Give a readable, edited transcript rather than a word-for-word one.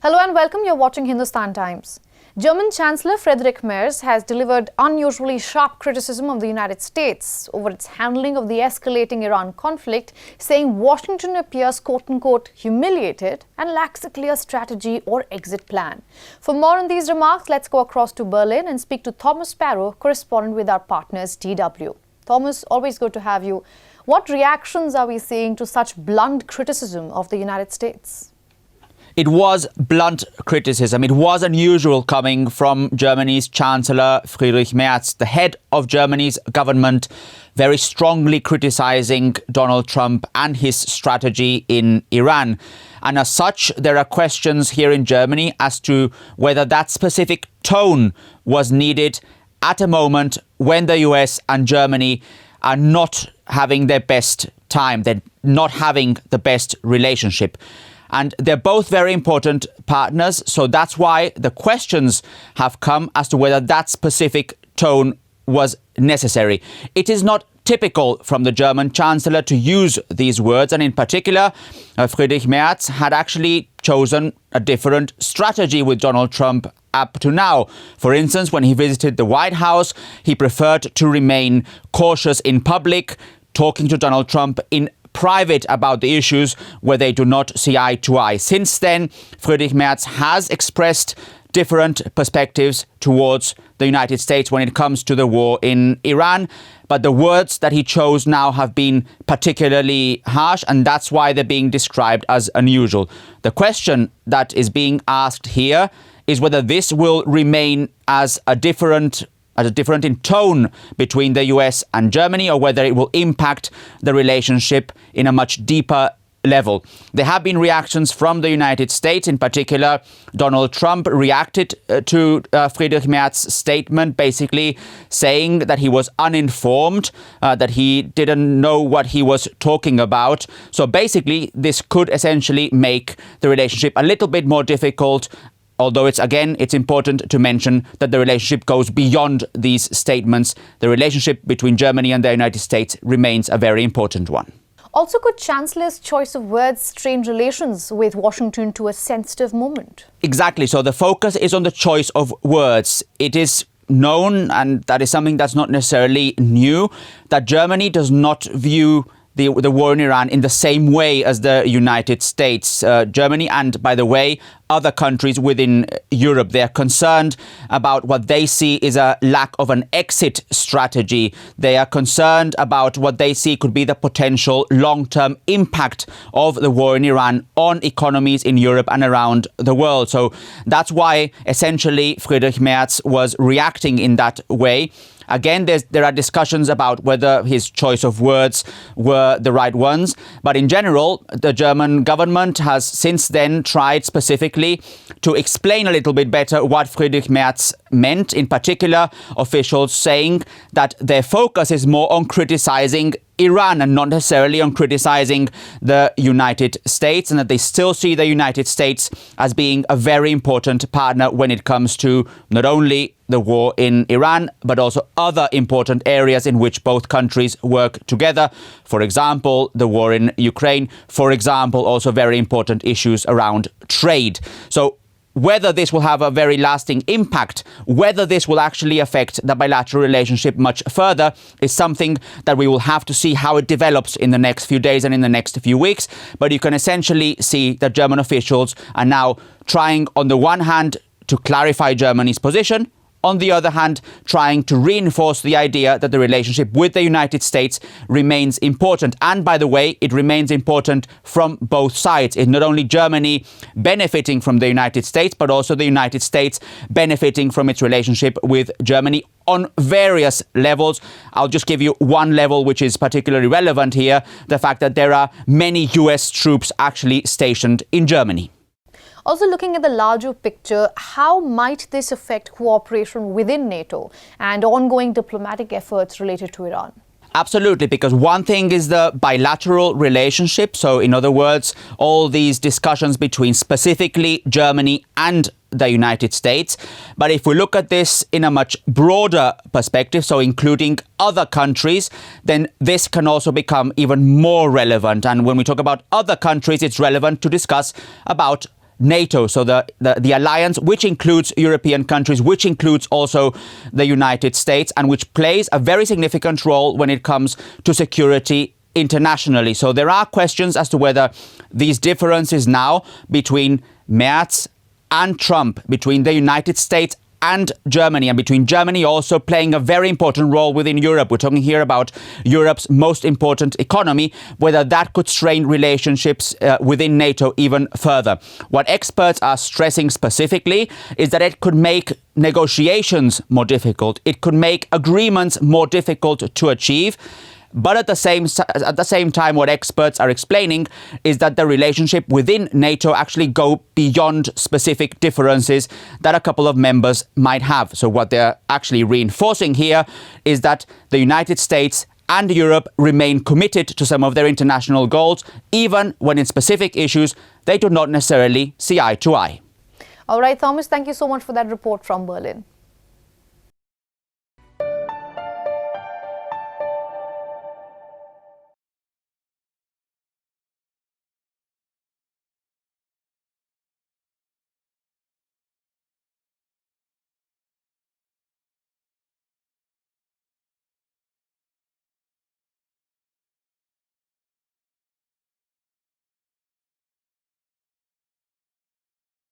Hello and welcome. You're watching Hindustan Times. German Chancellor Friedrich Merz has delivered unusually sharp criticism of the United States over its handling of the escalating Iran conflict, saying Washington appears quote-unquote humiliated and lacks a clear strategy or exit plan. For more on these remarks, let's go across to Berlin and speak to Thomas Sparrow, correspondent with our partners DW. Thomas, always good to have you. What reactions are we seeing to such blunt criticism of the United States? It was blunt criticism. It was unusual coming from Germany's Chancellor Friedrich Merz, the head of Germany's government, very strongly criticizing Donald Trump and his strategy in Iran. And as such, there are questions here in Germany as to whether that specific tone was needed at a moment when the US and Germany are not having their best time. They're not having the best relationship. And they're both very important partners, so that's why the questions have come as to whether that specific tone was necessary. It is not typical from the German Chancellor to use these words, and in particular, Friedrich Merz had actually chosen a different strategy with Donald Trump up to now. For instance, when he visited the White House, he preferred to remain cautious in public, talking to Donald Trump in private about the issues where they do not see eye to eye. Since then, Friedrich Merz has expressed different perspectives towards the United States when it comes to the war in Iran. But the words that he chose now have been particularly harsh, and that's why they're being described as unusual. The question that is being asked here is whether this will remain as a different in tone between the US and Germany, or whether it will impact the relationship in a much deeper level. There have been reactions from the United States. In particular, Donald Trump reacted to Friedrich Merz's statement, basically saying that he was uninformed, that he didn't know what he was talking about. So basically, this could essentially make the relationship a little bit more difficult. Although it's important to mention that the relationship goes beyond these statements. The relationship between Germany and the United States remains a very important one. Also, could Chancellor's choice of words strain relations with Washington to a sensitive moment? Exactly. So the focus is on the choice of words. It is known, and that is something that's not necessarily new, that Germany does not view the war in Iran in the same way as the United States. Germany and, by the way, other countries within Europe, they are concerned about what they see is a lack of an exit strategy. They are concerned about what they see could be the potential long-term impact of the war in Iran on economies in Europe and around the world. So that's why essentially Friedrich Merz was reacting in that way. Again, there are discussions about whether his choice of words were the right ones. But in general, the German government has since then tried specifically to explain a little bit better what Friedrich Merz meant. In particular, officials saying that their focus is more on criticizing Iran and not necessarily on criticizing the United States, and that they still see the United States as being a very important partner when it comes to not only the war in Iran, but also other important areas in which both countries work together. For example, the war in Ukraine. For example, also very important issues around trade. So whether this will have a very lasting impact, whether this will actually affect the bilateral relationship much further, is something that we will have to see how it develops in the next few days and in the next few weeks. But you can essentially see that German officials are now trying, on the one hand, to clarify Germany's position, on the other hand, trying to reinforce the idea that the relationship with the United States remains important. And by the way, it remains important from both sides. It's not only Germany benefiting from the United States, but also the United States benefiting from its relationship with Germany on various levels. I'll just give you one level which is particularly relevant here, the fact that there are many US troops actually stationed in Germany. Also, looking at the larger picture, how might this affect cooperation within NATO and ongoing diplomatic efforts related to Iran? Absolutely, because one thing is the bilateral relationship. So, in other words, all these discussions between specifically Germany and the United States. But if we look at this in a much broader perspective, so including other countries, then this can also become even more relevant. And when we talk about other countries, it's relevant to discuss about NATO, so the alliance, which includes European countries, which includes also the United States, and which plays a very significant role when it comes to security internationally. So there are questions as to whether these differences now between Merz and Trump, between the United States and Germany, and between Germany also playing a very important role within Europe. We're talking here about Europe's most important economy, whether that could strain relationships within NATO even further. What experts are stressing specifically is that it could make negotiations more difficult. It could make agreements more difficult to achieve. But at the same time, what experts are explaining is that the relationship within NATO actually go beyond specific differences that a couple of members might have. So what they're actually reinforcing here is that the United States and Europe remain committed to some of their international goals, even when in specific issues they do not necessarily see eye to eye. All right, Thomas, thank you so much for that report from Berlin.